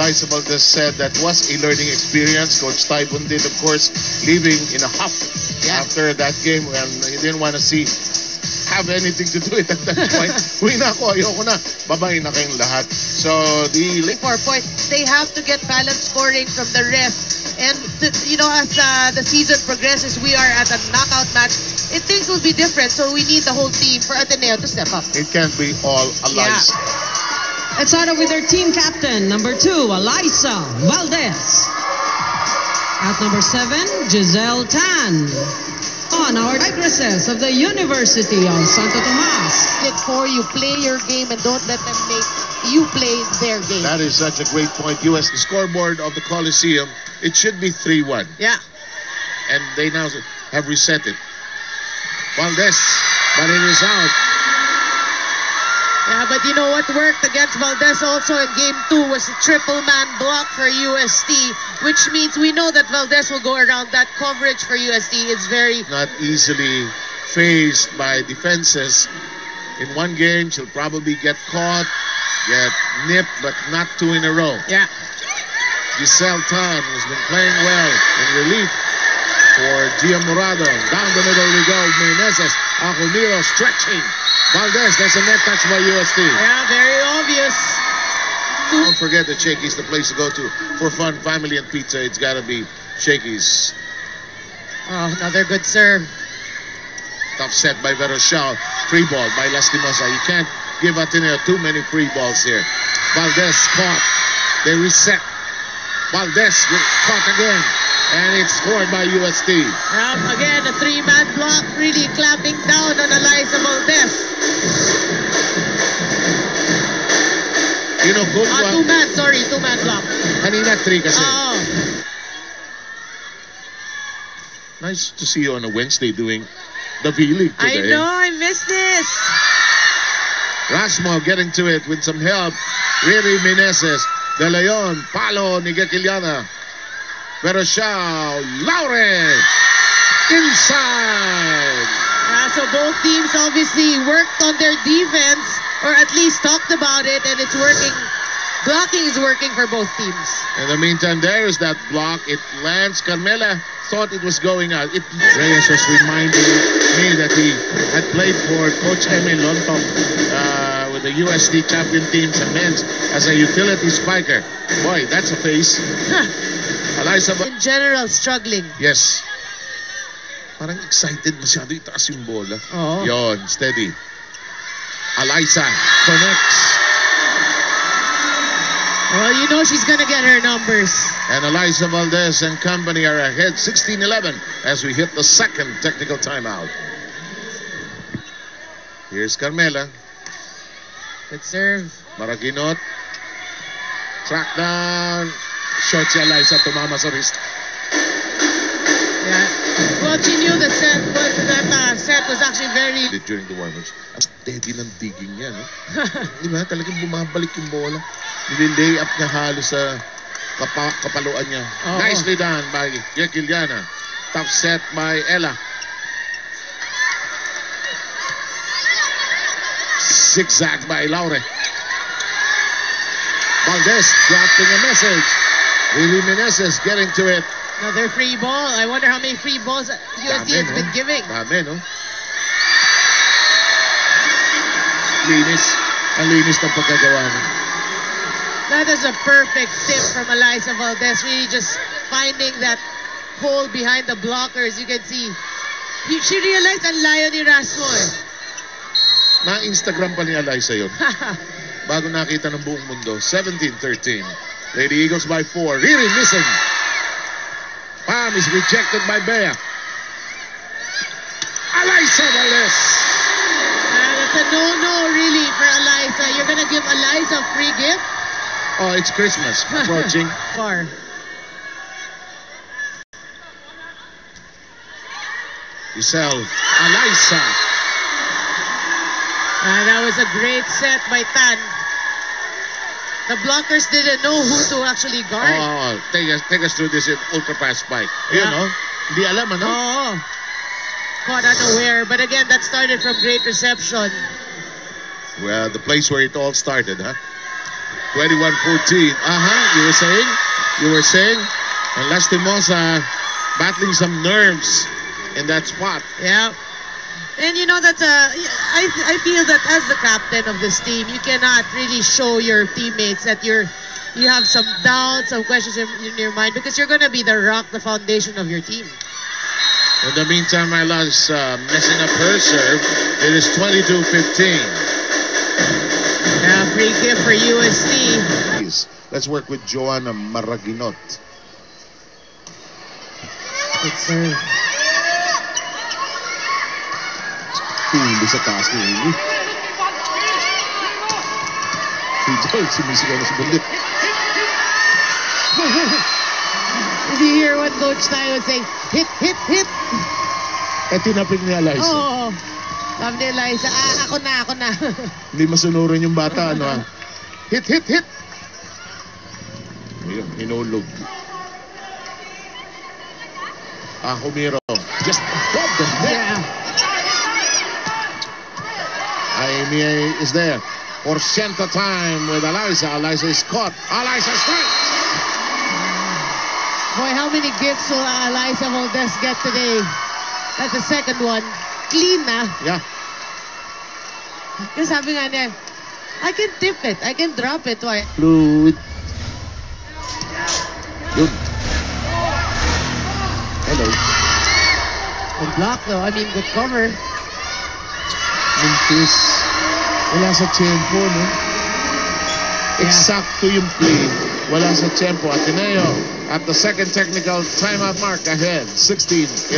Alyssa Valdez said that was a learning experience. Coach Typhoon did, of course, leaving in a huff after that game when he didn't want to have anything to do with it at that point. Uwi na ako, ayoko na. Babay na kayong lahat. So, Before point, they have to get balanced scoring from the ref. And, you know, as the season progresses, we are at a knockout match. Things will be different, so we need the whole team for Ateneo to step up. It can't be all Alyssa. Let's start off with our team captain, number 2, Alyssa Valdez. At number 7, Giselle Tan. On our digresses of the University of Santo Tomas. Good for you, play your game and don't let them make you play their game. That is such a great point. US, the scoreboard of the Coliseum, it should be 3-1. Yeah. And they now have reset it. Valdez, but it is out. Yeah, but you know what worked against Valdez also in Game 2 was a triple man block for UST, which means we know that Valdez will go around that coverage for UST. It's very... Not easily faced by defenses. In one game, she'll probably get caught, get nipped, but not 2 in a row. Yeah. Giselle Tan has been playing well in relief for Gia Morado. Down the middle we go. Meneses. Acuniro stretching. Valdez, that's a net touch by UST. Yeah, very obvious. Don't forget that Shakey's the place to go to for fun, family, and pizza. It's got to be Shakey's. Oh, another good serve. Tough set by Veroshao. Free ball by Lastimosa. You can't give Ateneo too many free balls here. Valdez caught. They reset. Valdez caught again. And it's scored by UST. Again, a 3-man block really clamping down on Alyssa Valdez. You know, good one. 2-man block. Kanina 3 kasi. Oh. Nice to see you on a Wednesday doing the V-League today. I know, I missed this. Rasmo getting to it with some help. Riri Meneses. De Leon. Palo ni Gatiliana. Veroshao. Laure. Inside. So both teams obviously worked on their defense, or at least talked about it, and it's working. Blocking is working for both teams. In the meantime, there is that block. It lands. Carmela thought it was going out. Reyes was reminding me that he had played for Coach Emil Lontong with the UST champion team sa men's as a utility spiker. Boy, that's a face. Alyssa, in general, struggling. Yes. Parang excited masyado itaas yung bola. Oo. Yon, steady. Alyssa connects. Well, you know she's gonna get her numbers. And Alyssa Valdez and company are ahead 16-11 as we hit the second technical timeout. Here's Carmela. Good serve. Maraginot. Track down. Short si Alyssa, tumama sa wrist. Yeah. Well, she knew the set, but that set was actually very... During the warm-ups. Ang steady ng digging niya, no? Di ba? Talagang bumabalik yung bola. Nililay up niya halos sa kapaluan niya. Nicely done by Gatiliana. Tough set by Ella. Zigzag by Laure. Valdez dropping a message. Riri Meneses getting to it. Another free ball. I wonder how many free balls UST has been giving. Dami, no? Linis. Ang linis ng pagkagawa niya. That is a perfect tip from Alyssa Valdez. Really just finding that hole behind the blockers. You can see. She realized ang layo ni Rasmo. Na-Instagram pa ni Alyssa yun. Bago nakita ng buong mundo. 17-13. Lady Eagles by 4. Riri missing. Pam is rejected by Bea. Alyssa Valdez. That's a no-no really for Alyssa. You're gonna give Alyssa a free gift? Oh, it's Christmas approaching. Far. Giselle. Alyssa. That was a great set by Tan. The blockers didn't know who to actually guard. Oh, take us through this ultra fast spike. Yeah. You know, hindi alam, ano? Oh. Caught unaware. But again, that started from great reception. Well, the place where it all started, huh? 21-14. You were saying? You were saying? And Lastimosa battling some nerves in that spot. Yeah. And you know, that's I feel that as the captain of this team, you cannot really show your teammates that you have some doubts, some questions in your mind, because you're going to be the rock, the foundation of your team. In the meantime, Myla is messing up her serve. It is 22-15. Yeah, free kick for UST. Let's work with Joanna Maraginot. Good serve. Hindi sa taas ni Amy. Si Joel, sumisigaw na si Bulit. Did you hear what Coach Tayo would say? Hit, hit, hit. Eh, tinapik ni Eliza. Oo. Sabi ni Eliza, ako na. Hindi masunurin yung bata, ano ah. Hit, hit, hit. Ayun, hinulog. Humiro. Just above the net. Yeah. Amy is there. Porciento time with Eliza. Eliza is caught. Eliza strikes. Boy, how many gifts will Eliza Valdez get today? That's the second one. Clean na. Yeah. Kasi sabi nga niya, I can tip it. I can drop it. Why? Fluid. Good. Hello. Good block though. I mean, good cover. Memphis. Wala sa tempo, no? Eksakto yung play. Wala sa tempo. Ateneo at the second technical timeout mark ahead. 16-11.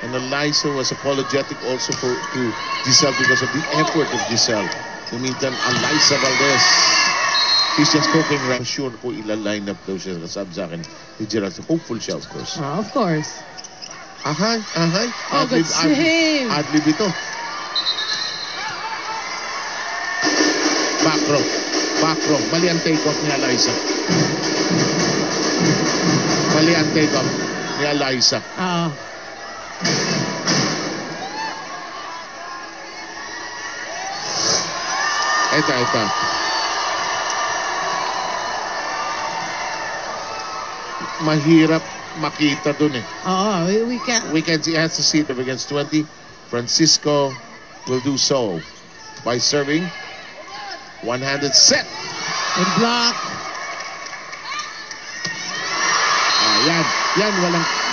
And Eliza was apologetic also to Giselle because of the effort of Giselle. In the meantime, Eliza Valdez, he's just cooking right. Sure po ila-line up daw siya. Sabi sa akin ni Gerald. Hopeful siya, of course. Of course. Oh, good save. Adlib ito. Back row. Mali ang take-off ni Eliza. Ito. Mahirap makita dun eh. We can't. We can see, has to see it against 20. Francisco will do so by serving. One-handed set. Good block. Yan,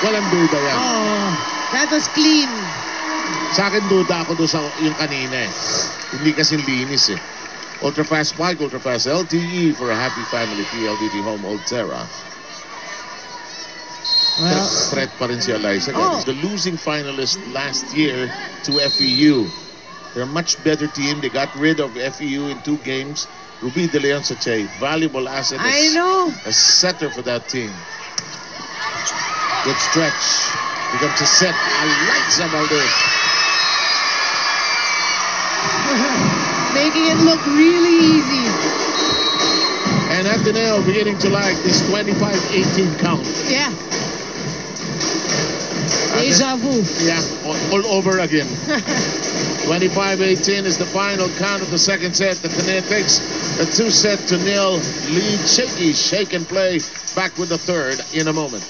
walang duda yan. That was clean. Sa akin duda ako doon sa yung kanina eh. Hindi kasi linis eh. Ultrafast Mike, Ultrafast LTE for a happy family. PLDT Home Ultera. Well, Threat pa rin si Eliza. The losing finalist last year to FEU. They're a much better team. They got rid of FEU in 2 games. Ruby De Leon such a valuable asset. I know. A setter for that team. Good stretch. Becomes a set. Eliza Valdez. Making it look really easy. And Ateneo beginning to like this 25-18 count. Yeah. Deja vu. Yeah, all over again. 25-18 is the final count of the second set. The Ateneo takes a 2-0 lead. Shaky shake and play. Back with the third in a moment.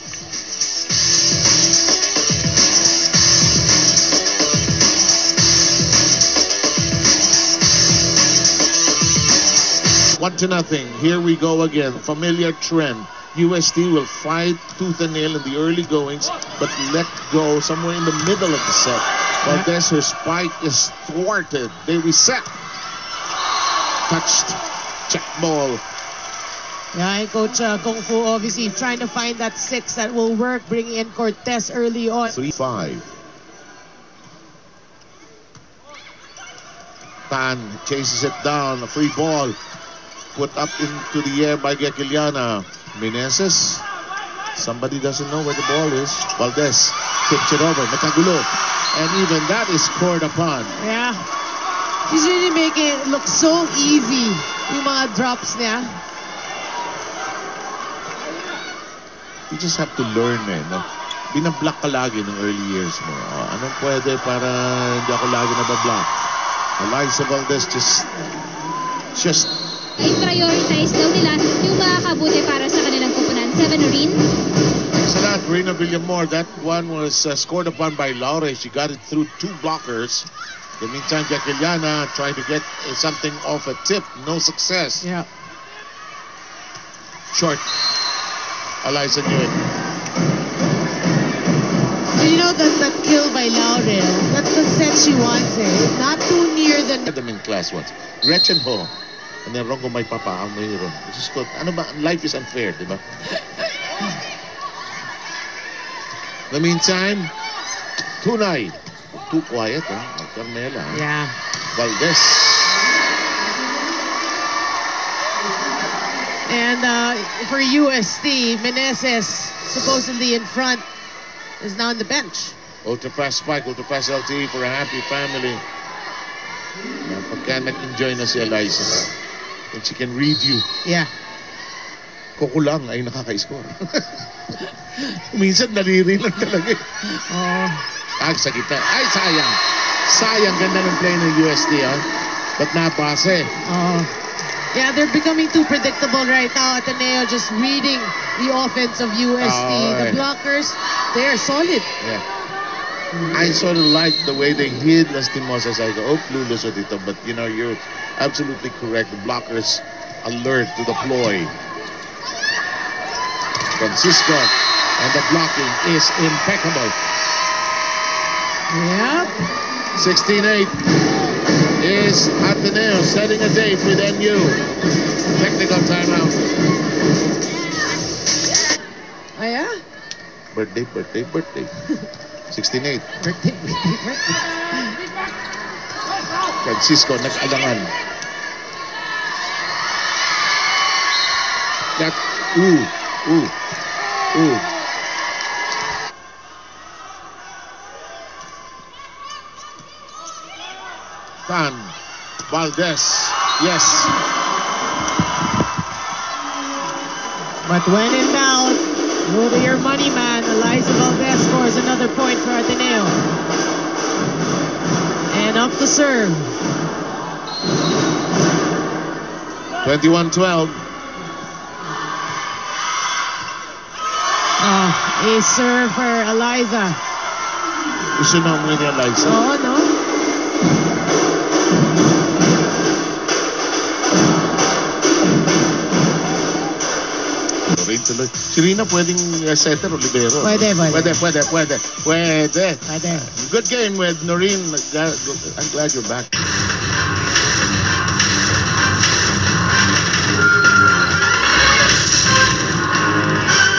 One to nothing. Here we go again. Familiar trend. UST will fight tooth and nail in the early goings, but let go somewhere in the middle of the set. Valdez, her spike is thwarted. They reset. Touched. Check ball. Yeah, and Coach Kung Fu obviously trying to find that 6 that will work, bringing in Cortez early on. 3-5. Tan chases it down. A free ball. Put up into the air by Gekiliana. Meneses. Somebody doesn't know where the ball is. Valdez tips it over. Matagulo. And even that is scored upon. Yeah. He's really making it look so easy. Yung mga drops niya. You just have to learn, man. No? Binablock ka lagi ng early years mo. Anong pwede para hindi ako lagi nabablock? Eliza Valdez just Just I-prioritize daw nila yung makakabuti para sa kanilang kupunan. 7 rin. excellent. Rina Villamor, that one was scored upon by Laure. She got it through 2 blockers. In the meantime, Jaqueliana trying to get something off a tip. No success. Yeah. Short. Eliza knew it. You know that kill by Laurel, that's the set she wants Not too near the... Had them in class once. Gretchen Ho. And then Rongo may papa ang mayroon. This is called, ano ba? Life is unfair, di ba? In the meantime, Tunay. Too quiet, Carmela. Yeah. Valdez. And for UST, Meneses, supposedly in front, is now on the bench. Ultra fast spike, ultra fast LTE for a happy family. Pagka nag-enjoy na si Eliza. And she can read you. Yeah. Kukulang ay nakaka-score. Minsan nariri lang talaga. Oh. Sa kita. Ay, sayang. Sayang, ganda ng play ng UST, But nabase. Oh. Yeah, they're becoming too predictable right now. Ateneo just reading the offense of UST. The blockers, they're solid. Yeah. I sort of like the way they hid Lastimosa. I go, clueless with it. But, you're absolutely correct. The blockers alert to the ploy. Francisco. And the blocking is impeccable. Yep. 16-8 is Ateneo setting a date with MU. Technical timeout. Oh, yeah? Birthday. 16-8. Birthday. Francisco nag-alangan. That, ooh. Tan, Valdez, yes. But when in doubt, go to your money man. Eliza Valdez scores another point for Ateneo. And up to serve. 21-12. A serve for Eliza. Gusto na mo ni Eliza. Oh, no? Tuloy. Si Rina pwedeng setter o libero. Pwede. Pwede. Good game with Noreen. I'm glad you're back.